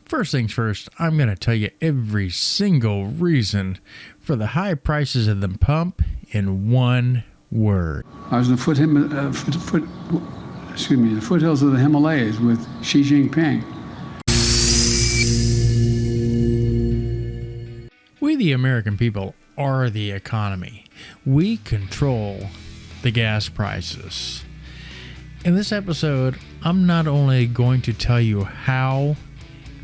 First things first, I'm going to tell you every single reason for the high prices of the pump in one word. I was in the foothills of the Himalayas with Xi Jinping. We, the American people, are the economy. We control the gas prices. In this episode, I'm not only going to tell you how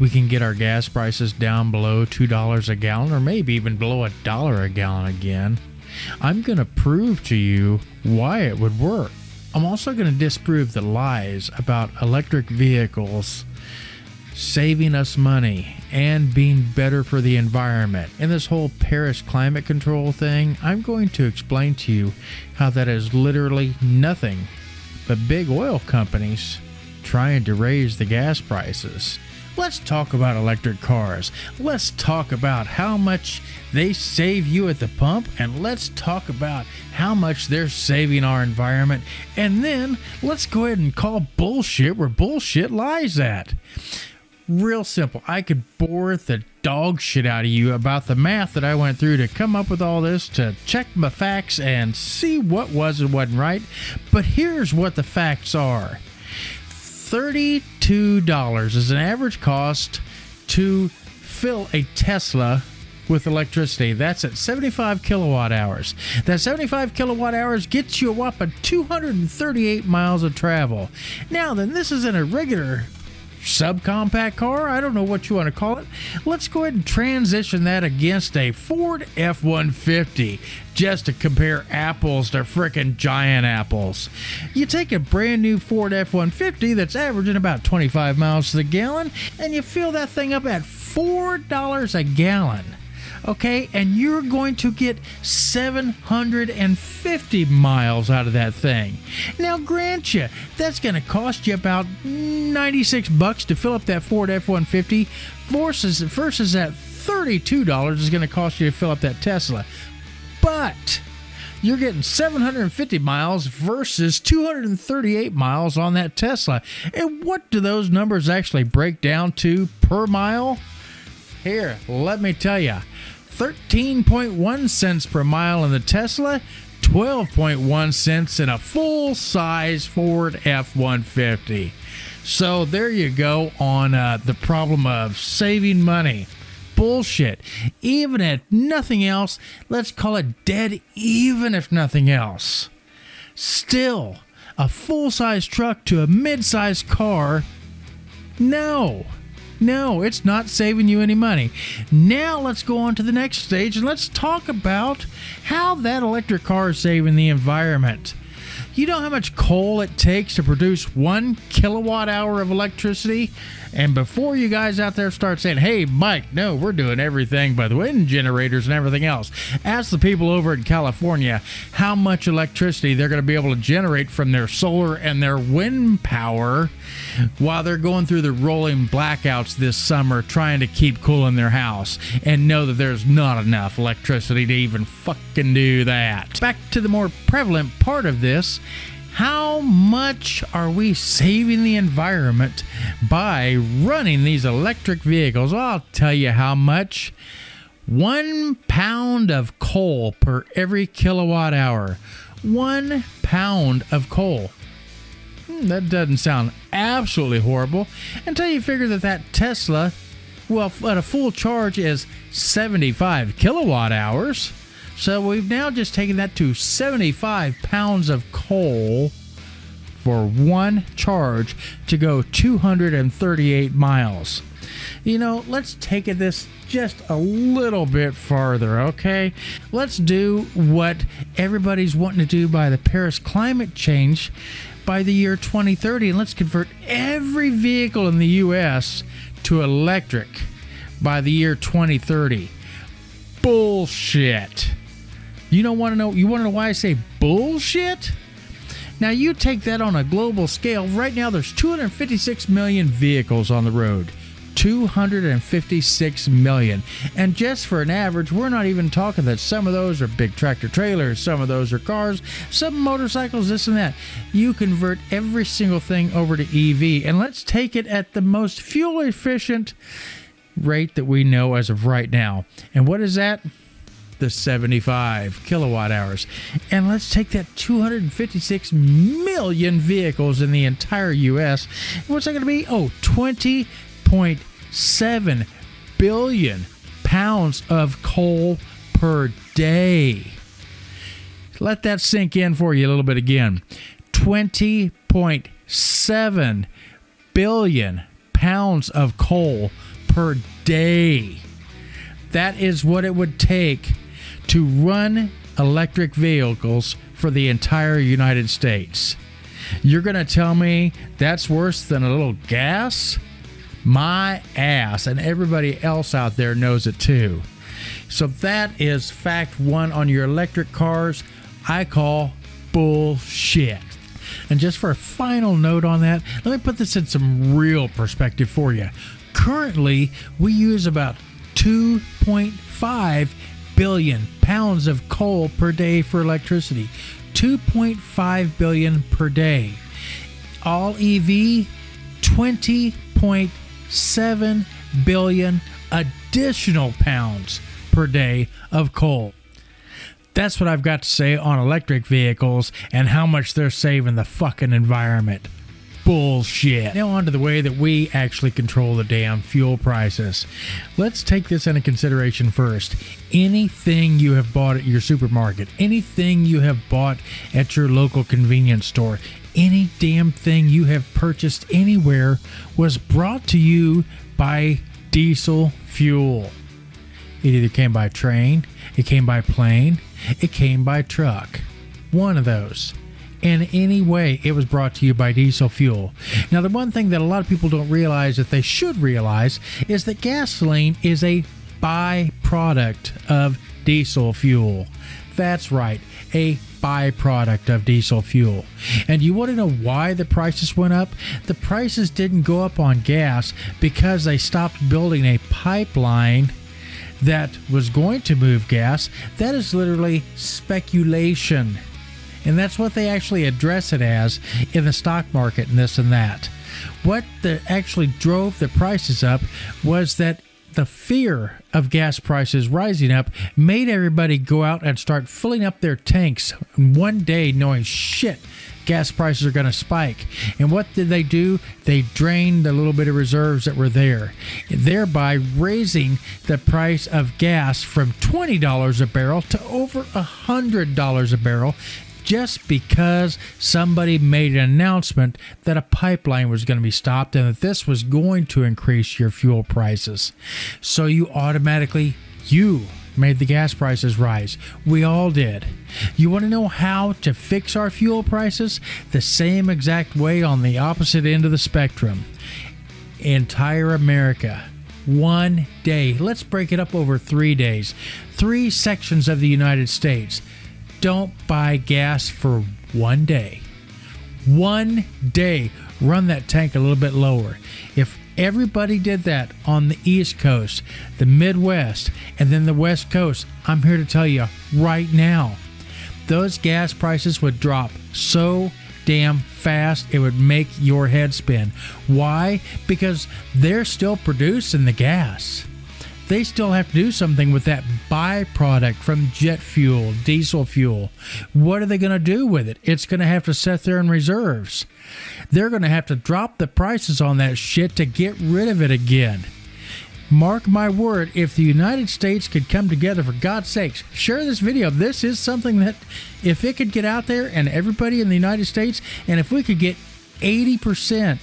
we can get our gas prices down below $2 a gallon, or maybe even below $1 a gallon again. I'm going to prove to you why it would work. I'm also going to disprove the lies about electric vehicles saving us money and being better for the environment. In this whole Paris climate control thing, I'm going to explain to you how that is literally nothing but big oil companies trying to raise the gas prices. Let's talk about electric cars. Let's talk about how much they save you at the pump, and let's talk about how much they're saving our environment. And then let's go ahead and call bullshit where bullshit lies at. Real simple. I could bore the dog shit out of you about the math that I went through to come up with all this, to check my facts and see what was and wasn't right. But here's what the facts are. $32 is an average cost to fill a Tesla with electricity. That's at 75 kilowatt hours. That 75 kilowatt hours gets you a whopping 238 miles of travel. Now then, this is in a regular subcompact car. I don't know what you want to call it. Let's go ahead and transition that against a Ford F-150 just to compare apples to frickin' giant apples. You take a brand new Ford F-150 that's averaging about 25 miles to the gallon, and you fill that thing up at $4 a gallon. Okay, and you're going to get 750 miles out of that thing. Now, grant you, that's going to cost you about $96 to fill up that Ford F-150 versus that $32 is going to cost you to fill up that Tesla. But you're getting 750 miles versus 238 miles on that Tesla. And what do those numbers actually break down to per mile? Here, let me tell you. 13.1 cents per mile in the Tesla, 12.1 cents in a full-size Ford F-150. So there you go on the problem of saving money. Bullshit. Even if nothing else, let's call it dead even if nothing else. Still, a full-size truck to a mid-size car, no, it's not saving you any money. Now let's go on to the next stage and let's talk about how that electric car is saving the environment. You know how much coal it takes to produce 1 kilowatt hour of electricity? And before you guys out there start saying, hey, Mike, no, we're doing everything by the wind generators and everything else, ask the people over in California how much electricity they're going to be able to generate from their solar and their wind power while they're going through the rolling blackouts this summer trying to keep cool in their house, and know that there's not enough electricity to even fucking do that. Back to the more prevalent part of this. How much are we saving the environment by running these electric vehicles? I'll tell you how much. 1 pound of coal per every kilowatt hour. 1 pound of coal. That doesn't sound absolutely horrible until you figure that Tesla, well, at a full charge is 75 kilowatt hours. So we've now just taken that to 75 pounds of coal for one charge to go 238 miles. You know, let's take this just a little bit farther, okay? Let's do what everybody's wanting to do by the Paris climate change by the year 2030, and let's convert every vehicle in the U.S. to electric by the year 2030. Bullshit. You want to know why I say bullshit? Now, you take that on a global scale. Right now, there's 256 million vehicles on the road. 256 million. And just for an average, we're not even talking that some of those are big tractor trailers, some of those are cars, some motorcycles, this and that. You convert every single thing over to EV, and let's take it at the most fuel efficient rate that we know as of right now. And what is that? The 75 kilowatt hours. And let's take that 256 million vehicles in the entire US. What's that going to be? 20.7 billion pounds of coal per day. Let that sink in for you a little bit again. 20.7 billion pounds of coal per day. That is what it would take to run electric vehicles for the entire United States. You're going to tell me that's worse than a little gas? My ass, and everybody else out there knows it too. So that is fact one on your electric cars. I call bullshit. And just for a final note on that, let me put this in some real perspective for you. Currently, we use about 2.5 billion pounds of coal per day for electricity. 2.5 billion per day. All EV, 20.7 billion additional pounds per day of coal. That's what I've got to say on electric vehicles and how much they're saving the fucking environment. Bullshit. Now on to the way that we actually control the damn fuel prices. Let's take this into consideration first. Anything you have bought at your supermarket, anything you have bought at your local convenience store, any damn thing you have purchased anywhere was brought to you by diesel fuel. It either came by train, it came by plane, it came by truck. One of those. In any way, it was brought to you by diesel fuel. Now, the one thing that a lot of people don't realize that they should realize is that gasoline is a byproduct of diesel fuel. That's right, a byproduct of diesel fuel. And you want to know why the prices went up? The prices didn't go up on gas because they stopped building a pipeline that was going to move gas. That is literally speculation. And that's what they actually address it as in the stock market and this and that. What actually drove the prices up was that the fear of gas prices rising up made everybody go out and start filling up their tanks one day knowing, shit, gas prices are going to spike. And what did they do? They drained the little bit of reserves that were there, thereby raising the price of gas from $20 a barrel to over $100 a barrel, just because somebody made an announcement that a pipeline was going to be stopped and that this was going to increase your fuel prices. So you made the gas prices rise. We all did. You want to know how to fix our fuel prices? The same exact way on the opposite end of the spectrum. Entire America. One day. Let's break it up over 3 days. 3 sections of the United States. Don't buy gas for 1 day. 1 day. Run that tank a little bit lower. If everybody did that on the East Coast, the Midwest, and then the West Coast, I'm here to tell you right now, those gas prices would drop so damn fast it would make your head spin. Why? Because they're still producing the gas. They still have to do something with that byproduct from jet fuel, diesel fuel. What are they going to do with it? It's going to have to sit there in reserves. They're going to have to drop the prices on that shit to get rid of it again. Mark my word, if the United States could come together, for God's sakes, share this video. This is something that, if it could get out there and everybody in the United States, and if we could get 80%,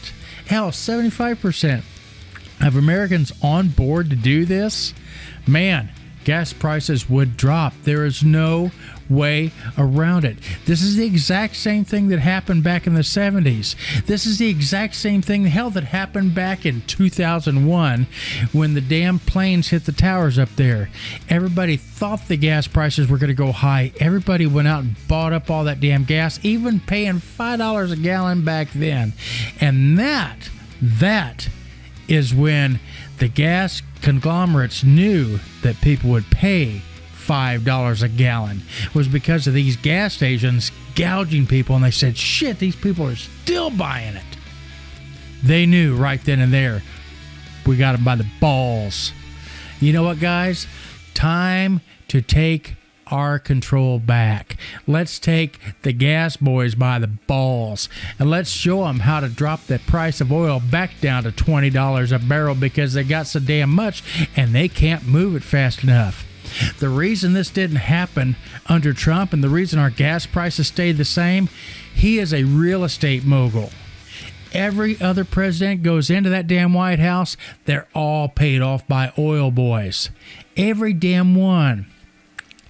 hell, 75%, of Americans on board to do this, man, gas prices would drop. There is no way around it. This is the exact same thing that happened back in the 70s. This is the exact same thing, hell, that happened back in 2001 when the damn planes hit the towers up there. Everybody thought the gas prices were going to go high. Everybody went out and bought up all that damn gas, even paying $5 a gallon back then. And that is when the gas conglomerates knew that people would pay $5 a gallon. It was because of these gas stations gouging people, and they said, shit, these people are still buying it. They knew right then and there, we got them by the balls. You know what, guys? Time to take our control back. Let's take the gas boys by the balls, and let's show them how to drop the price of oil back down to $20 a barrel, because they got so damn much and they can't move it fast enough. The reason this didn't happen under Trump, and the reason our gas prices stayed the same, he is a real estate mogul. Every other president goes into that damn White House, they're all paid off by oil boys. Every damn one.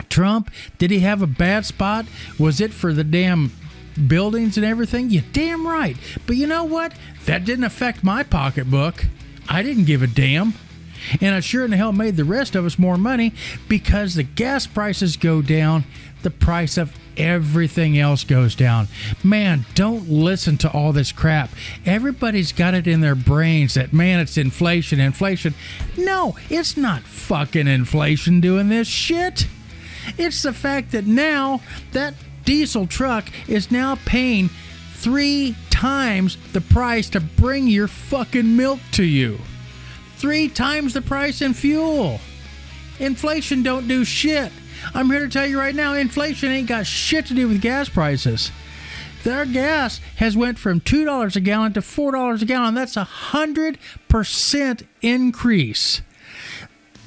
Trump, did he have a bad spot? Was it for the damn buildings and everything? You're damn right. But you know what? That didn't affect my pocketbook. I didn't give a damn. And I sure in the hell made the rest of us more money, because the gas prices go down, the price of everything else goes down. Man, don't listen to all this crap. Everybody's got it in their brains that, man, it's inflation. No, it's not fucking inflation doing this shit. It's the fact that now that diesel truck is now paying 3 times the price to bring your fucking milk to you. 3 times the price in fuel. Inflation don't do shit. I'm here to tell you right now, inflation ain't got shit to do with gas prices. Their gas has went from $2 a gallon to $4 a gallon. That's 100% increase.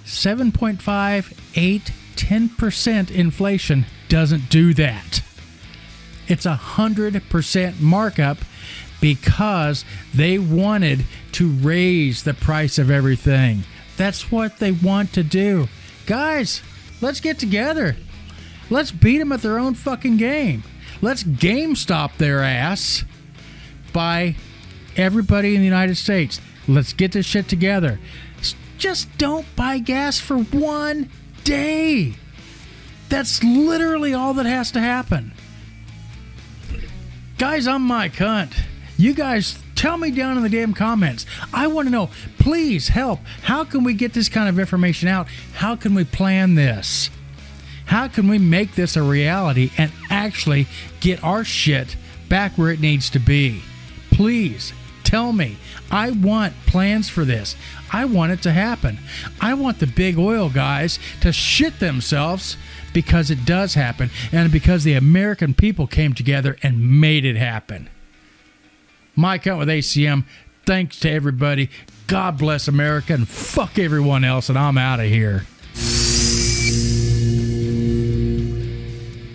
7.5, 8, 10% inflation doesn't do that. It's 100% markup, because they wanted to raise the price of everything. That's what they want to do. Guys, let's get together. Let's beat them at their own fucking game. Let's GameStop their ass by everybody in the United States. Let's get this shit together. Just don't buy gas for 1 day. That's literally all that has to happen. Guys, I'm Mike Hunt. You guys tell me down in the damn comments. I want to know. Please help. How can we get this kind of information out? How can we plan this? How can we make this a reality and actually get our shit back where it needs to be? Please tell me. I want plans for this. I want it to happen. I want the big oil guys to shit themselves, because it does happen, and because the American people came together and made it happen. Mike Hunt with ACM. Thanks to everybody. God bless America, and fuck everyone else, and I'm out of here.